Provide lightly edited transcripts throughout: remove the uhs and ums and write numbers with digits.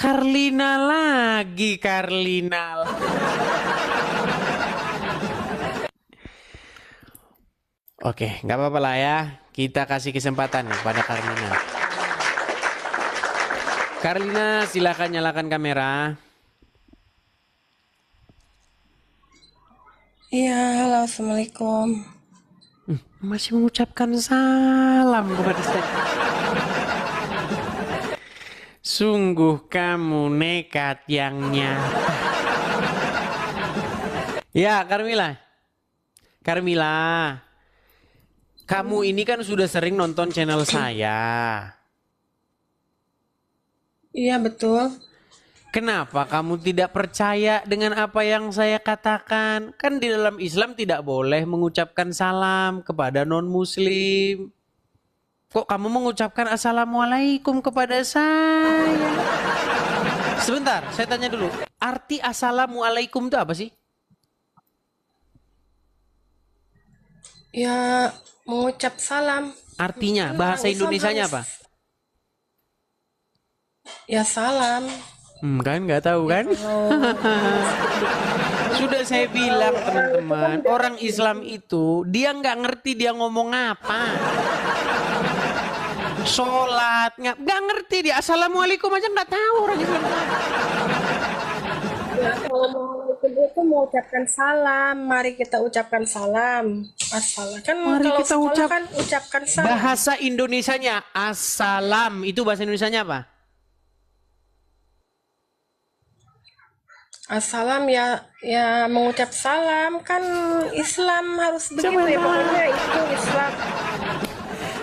Karlina lagi, Karlina. Oke, nggak apa-apa lah ya. Kita kasih kesempatan kepada Karlina. Karlina, silakan nyalakan kamera. Iya, halo, assalamualaikum. Masih mengucapkan salam kepada saya. Sungguh kamu nekat yang nyata. Ya, Karmila. Karmila. Kamu ini kan sudah sering nonton channel saya. Iya, betul. Kenapa kamu tidak percaya dengan apa yang saya katakan? Kan di dalam Islam tidak boleh mengucapkan salam kepada non-muslim. Kok kamu mengucapkan assalamualaikum kepada saya? Sebentar, saya tanya dulu. Arti assalamualaikum itu apa sih? Ya, mengucap salam. Artinya, Kan bahasa orang Islam Indonesianya harus, apa? ya salam. Kan nggak tahu Ya kan? kalau Sudah saya bilang teman-teman, orang Islam itu dia nggak ngerti dia ngomong apa. Sholat nggak ngerti dia. Assalamualaikum aja nggak tahu orang Islam. ya, assalamualaikum itu mengucapkan salam. Mari kita ucapkan salam. Assalam. Kan Mari kalau kita sekolah kan ucapkan salam. Bahasa Indonesianya assalam. Itu bahasa Indonesianya apa? Assalam ya mengucap salam kan Islam harus begitu Siapa ya yang pokoknya itu Islam.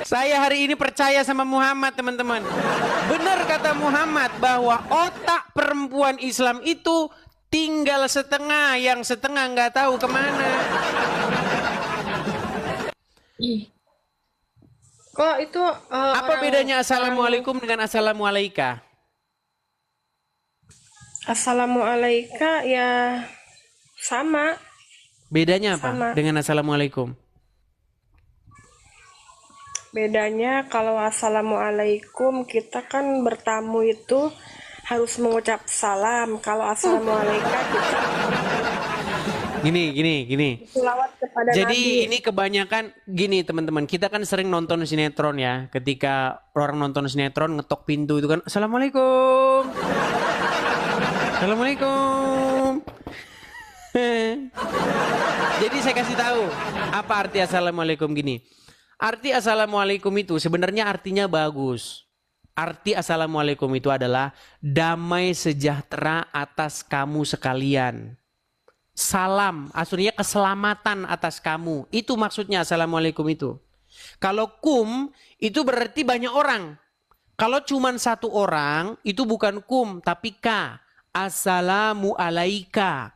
Saya hari ini percaya sama Muhammad, teman-teman. Benar kata Muhammad bahwa otak perempuan Islam itu tinggal setengah, yang setengah nggak tahu kemana. Kok itu Apa bedanya assalamualaikum dengan assalamualaika? Assalamualaikum ya sama. Bedanya apa Sama. dengan assalamualaikum? Bedanya kalau assalamualaikum kita kan bertamu itu harus mengucap salam. Kalau assalamualaikum kita Gini. selawat kepada Jadi Nabi. ini kebanyakan gini teman-teman, kita kan sering nonton sinetron ya. Ketika orang nonton sinetron ngetok pintu itu kan, assalamualaikum, assalamualaikum. Jadi saya kasih tahu apa arti assalamualaikum gini. Arti assalamualaikum itu sebenarnya artinya bagus. Arti assalamualaikum itu adalah damai sejahtera atas kamu sekalian. Salam, aslinya keselamatan atas kamu. Itu maksudnya assalamualaikum itu. Kalau kum itu berarti banyak orang. Kalau cuma satu orang itu bukan kum tapi ka. Assalamu alaika.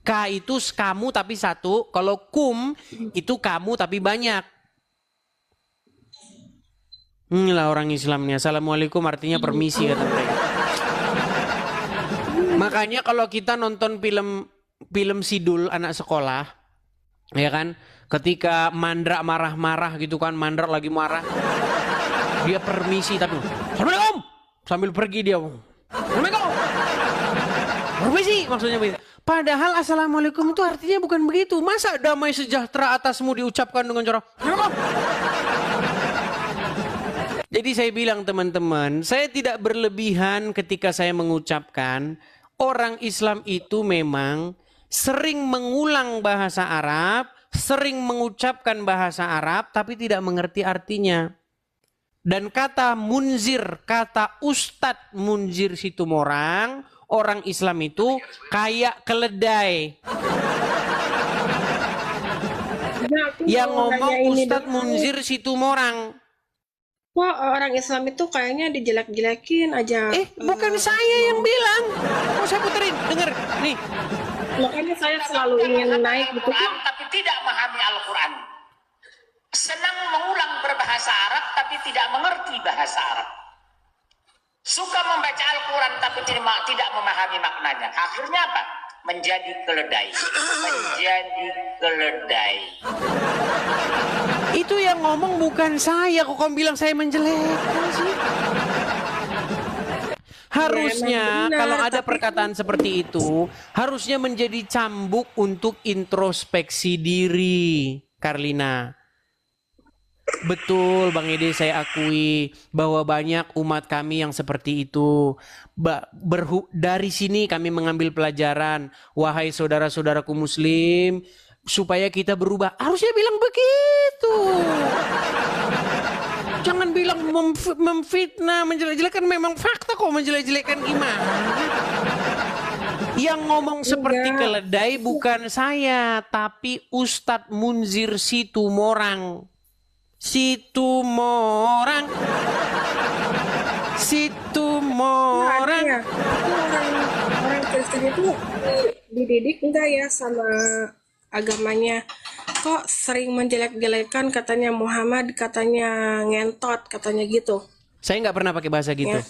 Ka itu kamu tapi satu. Kalau kum itu kamu tapi banyak. Inilah orang Islamnya. Assalamualaikum artinya permisi kata mereka. Makanya kalau kita nonton film sidul anak sekolah, ya kan, ketika Mandra marah-marah gitu kan, Mandra lagi marah, dia permisi tapi assalamualaikum sambil pergi dia. Assalamualaikum. Permisi maksudnya begitu. Padahal assalamualaikum itu artinya bukan begitu. Masa damai sejahtera atasmu diucapkan dengan cara Jadi saya bilang teman-teman, saya tidak berlebihan ketika saya mengucapkan orang Islam itu memang sering mengulang bahasa Arab, sering mengucapkan bahasa Arab tapi tidak mengerti artinya. Dan kata munzir, kata Ustadz Munzir Situmorang, orang Islam itu kayak keledai. Yang ngomong Ustadz Munzir Situmorang. Wah, orang Islam itu kayaknya dijelek-jelekin aja. Bukan saya yang bilang. Mau saya puterin, denger. Nih. Makanya saya selalu ingin naik gitu. Tapi tidak memahami Al-Quran. Senang mengulang berbahasa Arab tapi tidak mengerti bahasa Arab. Suka membaca Al-Quran tapi tidak memahami maknanya. Akhirnya apa? Menjadi keledai. Menjadi keledai. Itu yang ngomong bukan saya. Kok kamu bilang saya menjelekkan sih? Harusnya benar, kalau ada tapi perkataan seperti itu, harusnya menjadi cambuk untuk introspeksi diri, Karlina. Betul Bang Ede, saya akui bahwa banyak umat kami yang seperti itu. Dari sini kami mengambil pelajaran, wahai saudara-saudaraku muslim, supaya kita berubah. Harusnya bilang begitu. Jangan bilang memfitnah, menjelek-jelekan. Memang fakta kok, menjelek-jelekan gimana? Yang ngomong seperti keledai bukan saya, tapi Ustadz Munzir Situmorang. Situmorang. Situmorang. Ada ya, itu orang Kristen itu dididik enggak ya sama agamanya? Kok sering menjelek-jelekan, katanya Muhammad, katanya ngentot, katanya gitu. Saya nggak pernah pakai bahasa gitu.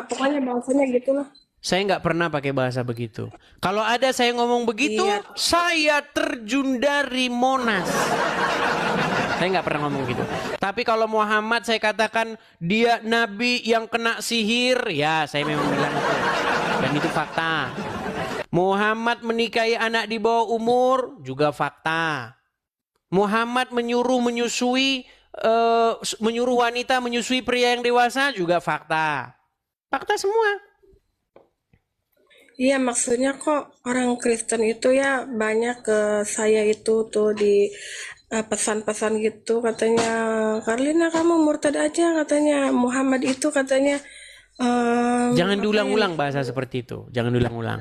Pokoknya bahasanya gitu lah. Saya nggak pernah pakai bahasa begitu. Kalau ada saya ngomong begitu, Iya. saya terjun dari Monas. Saya nggak pernah ngomong gitu. Tapi kalau Muhammad saya katakan dia nabi yang kena sihir, ya saya memang bilang itu. Dan itu fakta. Muhammad menikahi anak di bawah umur, juga fakta. Muhammad menyuruh wanita menyusui pria yang dewasa, juga fakta. Fakta semua. Iya, maksudnya kok orang Kristen itu ya banyak ke saya itu tuh di pesan-pesan gitu, katanya Karlina kamu murtad aja, katanya Muhammad itu katanya Jangan diulang-ulang bahasa seperti itu. Jangan diulang-ulang.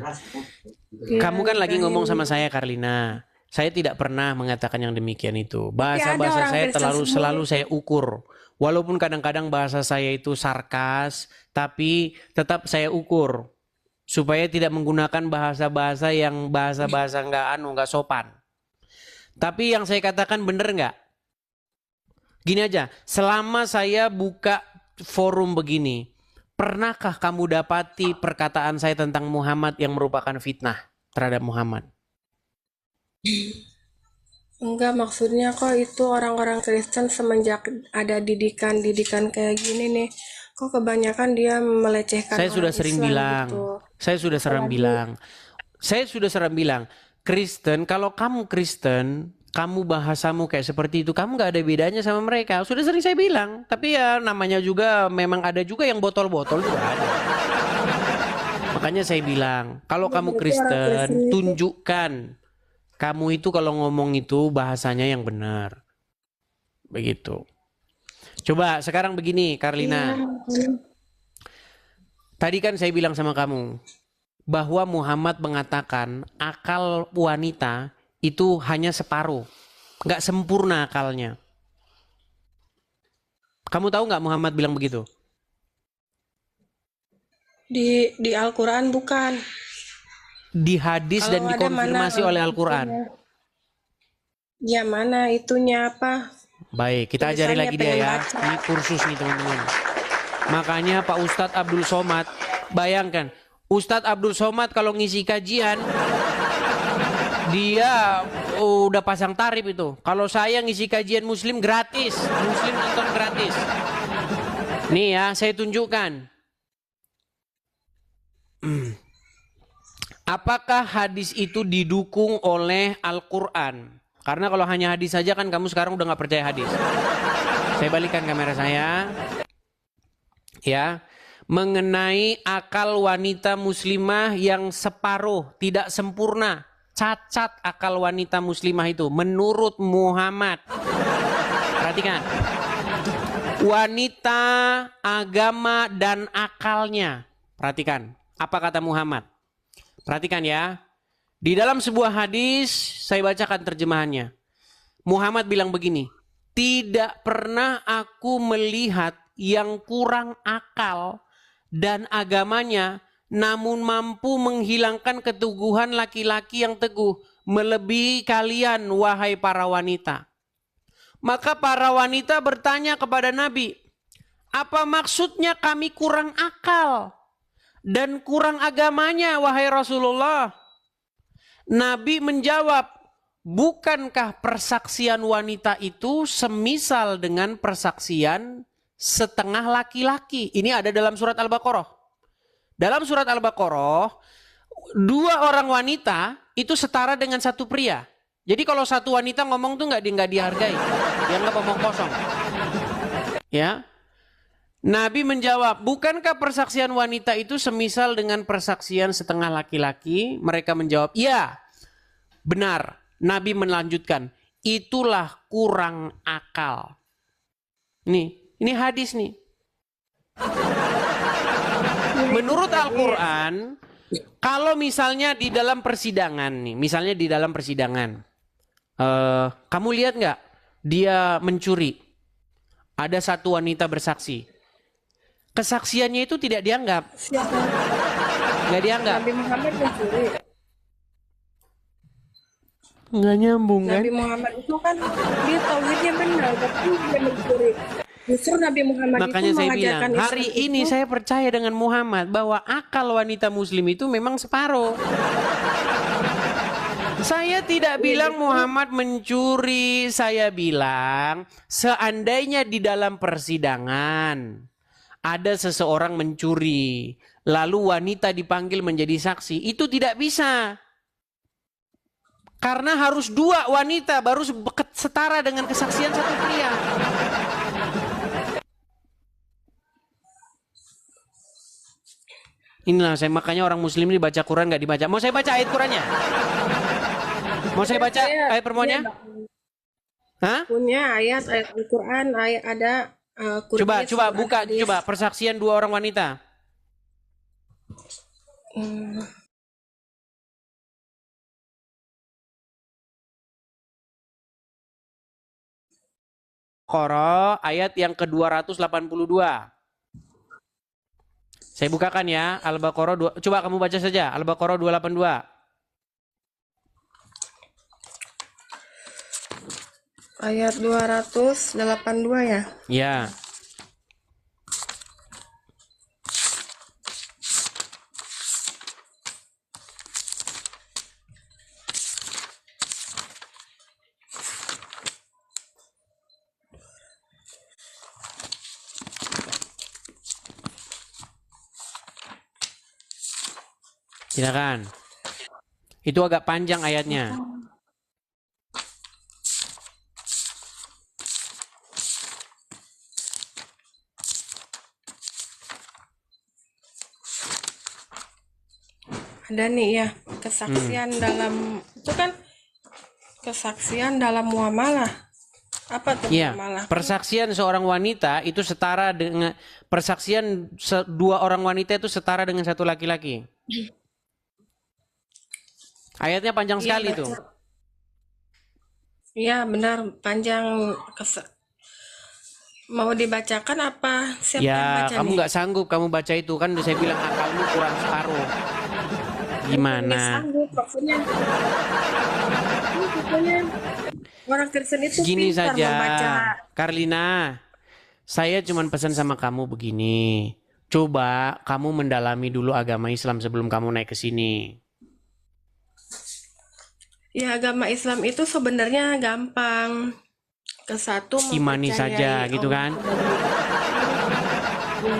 Kamu kan lagi ngomong sama saya, Karlina. Saya tidak pernah mengatakan yang demikian itu. Bahasa-bahasa saya selalu saya ukur. Walaupun kadang-kadang bahasa saya itu sarkas, tapi tetap saya ukur. Supaya tidak menggunakan bahasa-bahasa yang bahasa-bahasa nggak sopan. Tapi yang saya katakan bener nggak? Gini aja, selama saya buka forum begini, pernahkah kamu dapati perkataan saya tentang Muhammad yang merupakan fitnah terhadap Muhammad? enggak, maksudnya kok itu orang-orang Kristen semenjak ada didikan-didikan kayak gini nih, kok kebanyakan dia melecehkan Saya sudah orang sering Islam bilang, gitu. saya sudah sering bilang, Kristen, kalau kamu Kristen, kamu bahasamu kayak seperti itu, kamu gak ada bedanya sama mereka. Sudah sering saya bilang, tapi ya namanya juga memang ada juga yang botol-botol juga ada. Makanya saya bilang, kalau kamu Kristen, tunjukkan kamu itu kalau ngomong itu bahasanya yang benar. Begitu. Coba sekarang begini, Karlina. Tadi kan saya bilang sama kamu bahwa Muhammad mengatakan akal wanita itu hanya separuh, nggak sempurna akalnya. Kamu tahu nggak Muhammad bilang begitu? Di Al-Quran bukan. Di hadis dan Kalau ada dikonfirmasi mana oleh Al-Quran. Ya mana itunya apa? Baik, kita ajari Tulisannya lagi dia pengen ya. baca. Ini kursus nih teman-teman. Makanya Pak Ustadz Abdul Somad, bayangkan Ustadz Abdul Somad kalau ngisi kajian, dia udah pasang tarif itu. Kalau saya ngisi kajian Muslim gratis, Muslim nonton gratis. Nih ya, saya tunjukkan. Apakah hadis itu didukung oleh Al-Quran? Karena kalau hanya hadis saja kan kamu sekarang udah gak percaya hadis. Saya balikan kamera saya. Ya, mengenai akal wanita muslimah yang separuh, tidak sempurna. Cacat akal wanita muslimah itu menurut Muhammad. Perhatikan. Wanita, agama, dan akalnya. Perhatikan. Apa kata Muhammad? Perhatikan ya. Di dalam sebuah hadis, saya bacakan terjemahannya. Muhammad bilang begini. Tidak pernah aku melihat yang kurang akal dan agamanya, namun mampu menghilangkan keteguhan laki-laki yang teguh, melebihi kalian, wahai para wanita. Maka para wanita bertanya kepada Nabi, apa maksudnya kami kurang akal dan kurang agamanya, wahai Rasulullah? Nabi menjawab, bukankah persaksian wanita itu semisal dengan persaksian setengah laki-laki? Ini ada dalam surat Al-Baqarah. Dalam surat Al-Baqarah, 2 orang wanita itu setara dengan 1 pria. Jadi kalau 1 wanita ngomong tuh nggak dihargai, dianggap omong kosong. Ya, Nabi menjawab, bukankah persaksian wanita itu semisal dengan persaksian setengah laki-laki? Mereka menjawab, iya, benar. Nabi melanjutkan, itulah kurang akal. Ini hadis nih. Menurut Al-Quran, kalau misalnya di dalam persidangan nih, misalnya di dalam persidangan, kamu lihat nggak dia mencuri? Ada 1 wanita bersaksi. Kesaksiannya itu tidak dianggap. Siapa? Nggak dianggap. Nabi Muhammad mencuri. Nggak nyambung kan? Nabi Muhammad itu kan dia tauhidnya benar, tapi dia mencuri. Justru Nabi Muhammad Makanya itu saya mengajarkan bilang, hari Islam ini itu, saya percaya dengan Muhammad bahwa akal wanita muslim itu memang separuh. Saya tidak bilang Muhammad mencuri, saya bilang seandainya di dalam persidangan ada seseorang mencuri, lalu wanita dipanggil menjadi saksi, itu tidak bisa. Karena harus 2 wanita baru setara dengan kesaksian 1 pria. Inilah saya, makanya orang muslim ini baca Quran nggak dibaca. Mau saya baca ayat Qurannya? Mau saya baca ayat permohonnya? Hah? punya ayat Al-Quran, ayat ada Qur'an, Coba surat buka, hadis. coba persaksian 2 orang wanita. Hmm. Qara ayat yang ke-282. Saya bukakan ya, Al-Baqarah 2. Coba kamu baca saja, Al-Baqarah 282. Ayat 282 ya. Ya. Silakan. Itu agak panjang ayatnya. Ada nih ya, kesaksian dalam itu kan kesaksian dalam muamalah. Apa tuh Iya, muamalah? persaksian seorang wanita itu setara dengan persaksian 2 orang wanita itu setara dengan 1 laki-laki. Ayatnya panjang sekali tuh. Iya benar, panjang. Mau dibacakan apa? Siapa yang Ya, baca kamu nih? nggak sanggup kamu baca itu kan udah saya bilang akalmu kurang separuh. Gimana? Nggak sanggup, maksudnya orang Kristen itu Gini pintar saja, membaca. Karlina. Saya cuma pesan sama kamu begini. Coba kamu mendalami dulu agama Islam sebelum kamu naik ke sini. Ya agama Islam itu sebenarnya gampang. Ke-1 Imani saja mempercayai gitu kan? Ya,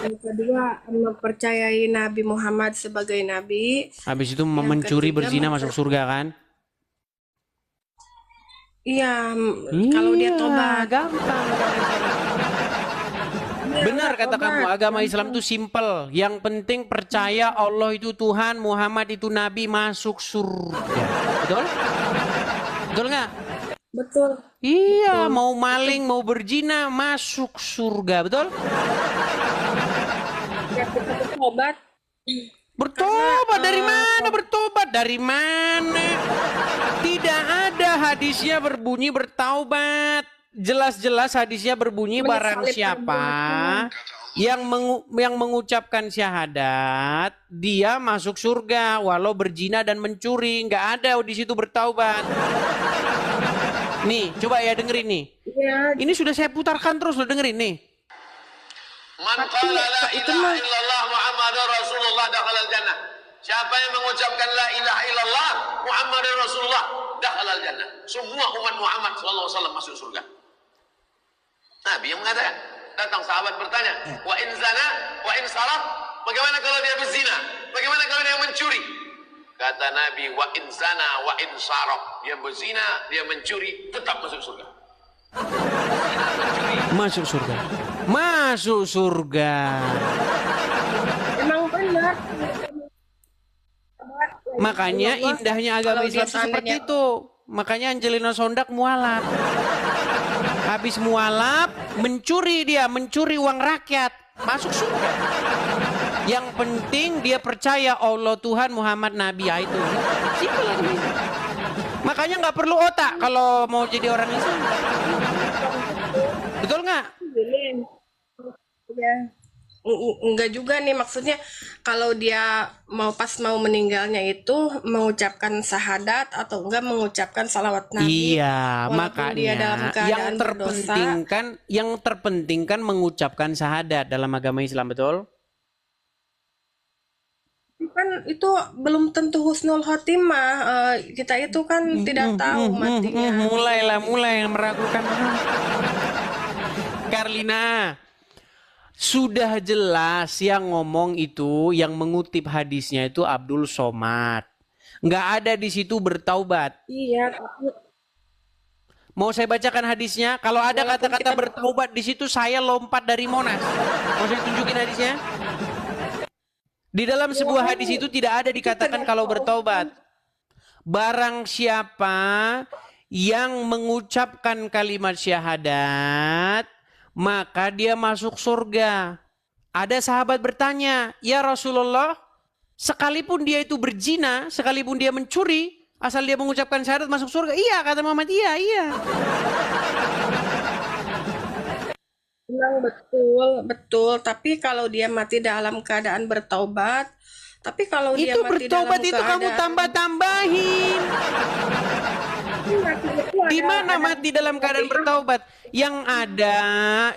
yang kedua mempercayai Nabi Muhammad sebagai nabi. Habis itu Yang mencuri ketiga, berzina masuk surga kan? Iya, kalau dia tobat. Gampang. Benar kata tobat, kamu, agama Islam itu simple. Yang penting percaya Allah itu Tuhan, Muhammad itu Nabi, masuk surga. Betul? Betul nggak? Betul. Iya, mau maling, mau berzina, masuk surga. Betul? Ya kita bertobat. Bertobat dari mana? Bertobat dari mana? Tidak ada hadisnya berbunyi bertaubat. Jelas-jelas hadisnya berbunyi barang Menyesali siapa yang mengucapkan syahadat, dia masuk surga walau berzina dan mencuri. Nggak ada di situ bertaubat. Nih, coba ya dengerin nih. Ya, Ini sudah saya putarkan terus, lo dengerin nih. Man qala la ilaha illallah Muhammadur Rasulullah dakhalal jannah. Siapa yang mengucapkan la ilaha illallah Muhammadur Rasulullah dakhalal jannah. Semua umat Muhammad sallallahu alaihi wasallam masuk surga. Nabi yang mengatakan. Datang sahabat bertanya, wa in zana wa in sarat Bagaimana kalau dia berzina? Bagaimana kalau dia mencuri? Kata Nabi, wa in zana wa in saraq. Dia berzina, dia mencuri, tetap masuk surga. Masuk surga. Masuk surga. Emang benar. Makanya Allah, indahnya agama kalau dia Islam itu seperti seandainya- itu. Makanya Angelina Sondak mualaf. Habis mualaf, mencuri uang rakyat. Masuk surga. Yang penting dia percaya Allah Tuhan, Muhammad Nabi, ya itu. Simpel aja. Makanya nggak perlu otak kalau mau jadi orang Islam. Betul nggak? Ya. Enggak juga nih, maksudnya kalau dia mau meninggalnya itu mengucapkan syahadat atau enggak mengucapkan salawat Nabi. Iya, walaupun dia dalam makanya keadaan berdosa. yang terpenting kan mengucapkan syahadat dalam agama Islam, betul? Kan itu belum tentu husnul khotimah. Kita itu kan tidak tahu matinya. Mulai meragukan. Karlina, sudah jelas yang ngomong itu, yang mengutip hadisnya itu Abdul Somad. Nggak ada di situ bertaubat. Iya, tapi Mau saya bacakan hadisnya? Kalau ada Walaupun kata-kata kita- bertaubat di situ, saya lompat dari Monas. Mau saya tunjukin hadisnya? Di dalam sebuah hadis itu tidak ada dikatakan kalau bertaubat. Barang siapa yang mengucapkan kalimat syahadat, maka dia masuk surga. Ada sahabat bertanya, "Ya Rasulullah, sekalipun dia itu berzina, sekalipun dia mencuri, asal dia mengucapkan syahadat masuk surga?" Iya, kata Muhammad, iya. memang betul. Tapi kalau dia mati dalam keadaan bertaubat, tapi kalau dia Itu mati bertobat dalam itu kamu keadaan tambah-tambahin. mati itu Di ada- mana mati dalam keadaan bertaubat? Yang ada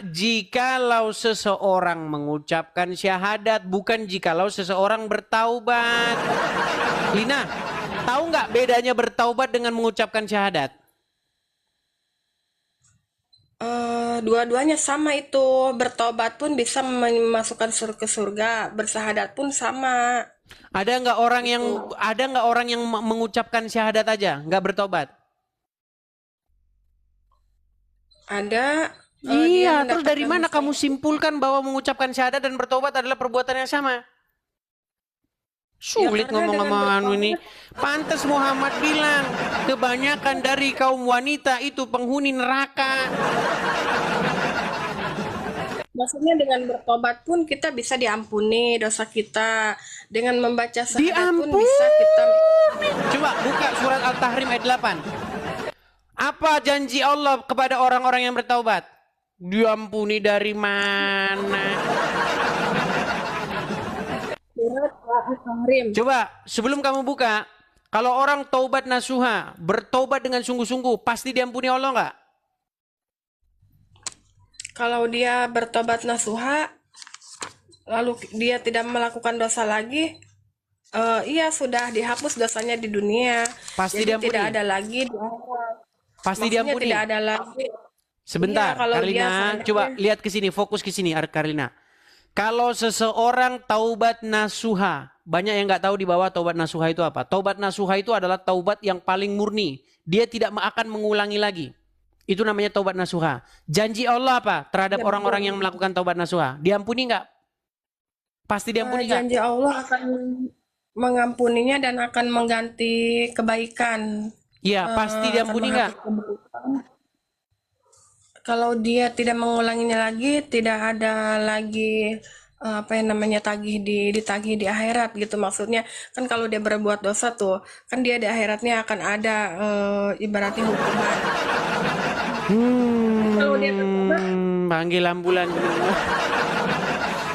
jikalau seseorang mengucapkan syahadat, bukan jikalau seseorang bertaubat. Lina, tahu nggak bedanya bertaubat dengan mengucapkan syahadat? Dua-duanya sama itu. Bertobat pun bisa memasukkan ke surga, bersahadat pun sama. Ada nggak orang yang mengucapkan syahadat aja, nggak bertobat? Ada. Iya, dia terus dari mana mendapatkan kamu simpulkan bahwa mengucapkan syahadat dan bertobat adalah perbuatan yang sama? Sulit karena ngomong dengan sama anu ini. bertobat- Pantas Muhammad bilang, kebanyakan dari kaum wanita itu penghuni neraka. Maksudnya dengan bertobat pun kita bisa diampuni dosa kita. Dengan membaca syahadat pun Diampuni. bisa kita. Coba buka surat Al-Tahrim ayat 8. Apa janji Allah kepada orang-orang yang bertaubat? Diampuni dari mana? Surat Al-Tahrim. Coba sebelum kamu buka, kalau orang taubat nasuha, bertobat dengan sungguh-sungguh, pasti diampuni Allah nggak? Kalau dia bertobat nasuha, lalu dia tidak melakukan dosa lagi, iya sudah dihapus dosanya di dunia. Pasti Jadi diampuni. tidak ada lagi di akhirat. Pasti Maksudnya diampuni. tidak ada lagi. Sebentar, Iya, kalau dia Karlina, seandainya- coba lihat ke sini, fokus ke sini, Karlina. Kalau seseorang taubat nasuha, banyak yang nggak tahu di bawah taubat nasuha itu apa. Taubat nasuha itu adalah taubat yang paling murni. Dia tidak akan mengulangi lagi. Itu namanya taubat nasuha. Janji Allah apa terhadap Ya, orang-orang betul. yang melakukan taubat nasuha? Diampuni nggak? Pasti diampuni nggak? Janji Allah akan mengampuninya dan akan mengganti kebaikan. Iya, pasti akan diampuni nggak? menghapus keburukan. Kalau dia tidak mengulanginya lagi, tidak ada lagi apa yang namanya ditagih di akhirat gitu. Maksudnya kan kalau dia berbuat dosa tuh, kan dia di akhiratnya akan ada ibaratnya hukuman. Kalau dia bertobat, Panggil ambulan.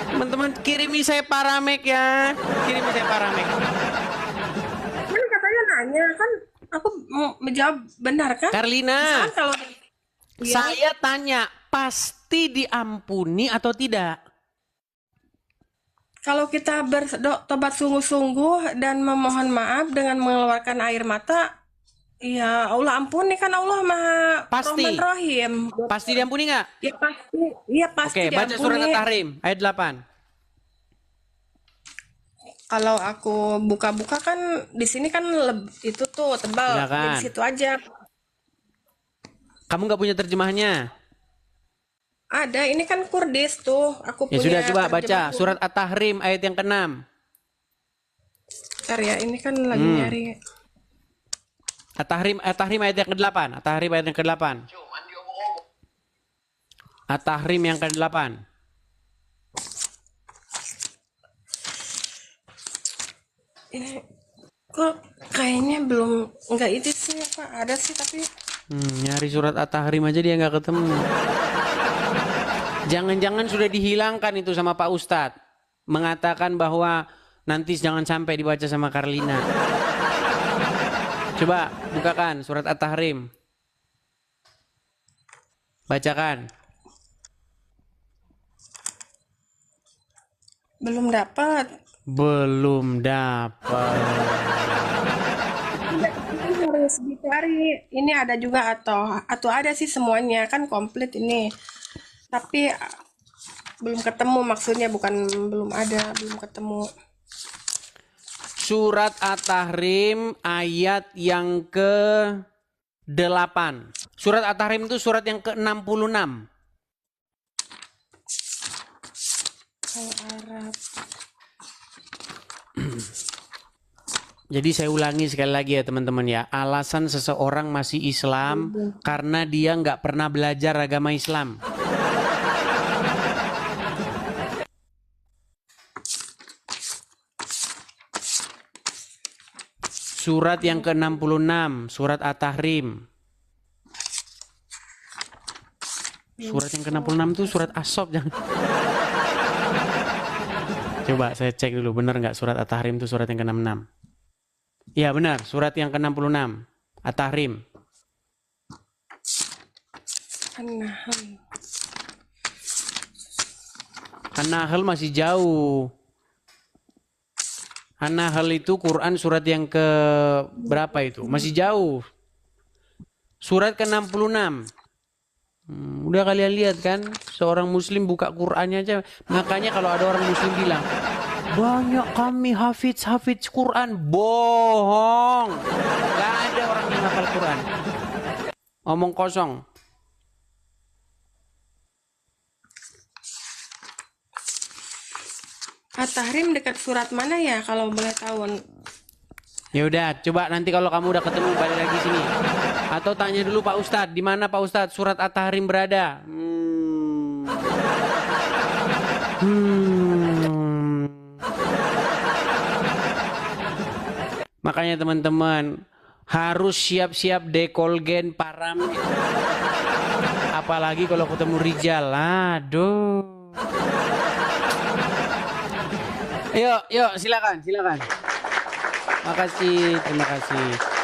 Teman-teman kirimi saya Paramek ya. Kirimi saya Paramek. kan katanya nanya kan aku mau menjawab benar kan? Karlina, Kan kalau Iya. saya tanya, pasti diampuni atau tidak? Kalau kita bertobat sungguh-sungguh dan memohon maaf dengan mengeluarkan air mata, ya Allah ampuni, kan Allah Maha Pasti. Rahman Rahim. Pasti diampuni nggak? Ya pasti, iya pasti Oke, baca surat diampuni. At-Tahrim ayat 8. Kalau aku buka-buka kan di sini kan itu tuh tebal. Silakan. Di situ aja. Kamu nggak punya terjemahnya? Ada, ini kan Kurdis tuh. Aku Ya punya sudah, coba baca terjemah Kurdis. surat At-Tahrim ayat yang ke-6. Bentar ya, ini kan lagi nyari. At-Tahrim ayat yang ke-8. At-Tahrim ayat yang ke-8. At-Tahrim yang ke-8. Ini kok kayaknya belum, enggak itu sih apa? Ada sih tapi Nyari surat At-Tahrim aja dia nggak ketemu. Jangan-jangan sudah dihilangkan itu sama Pak Ustadz. Mengatakan bahwa nanti jangan sampai dibaca sama Karlina. Coba bukakan surat At-Tahrim. Bacakan. belum dapat. Belum dapat. Ini harus dicari. Ini ada juga atau ada sih semuanya kan komplit ini. Tapi belum ketemu maksudnya bukan belum ada, belum ketemu. Surat At-Tahrim ayat yang ke-8. Surat At-Tahrim itu surat yang ke-66. Kalau Arab. Jadi saya ulangi sekali lagi ya teman-teman ya. Alasan seseorang masih Islam karena dia nggak pernah belajar agama Islam. Surat yang ke-66, surat At-Tahrim. Surat yang ke-66 itu surat As-Saff jangan. Coba saya cek dulu benar nggak surat At-Tahrim itu surat yang ke-66. Iya benar, surat yang ke-66. At-Tahrim. An-Nahl. An-Nahl masih jauh. An-Nahl itu Quran surat yang ke berapa itu? Masih jauh. Surat ke-66. Udah kalian lihat kan, seorang muslim buka Qur'annya aja. Makanya kalau ada orang muslim bilang, banyak kami hafiz Quran. Bohong. Gak ada orang yang hafal Quran. Omong kosong. At-Tahrim dekat surat mana ya kalau boleh tahu? Ya udah, coba nanti kalau kamu udah ketemu balik lagi sini. Atau tanya dulu Pak Ustadz, di mana Pak Ustadz surat At-Tahrim berada? Makanya teman-teman harus siap-siap dekolgen param. Apalagi kalau ketemu Rijal. Aduh. Yuk, silakan. Makasih, terima kasih.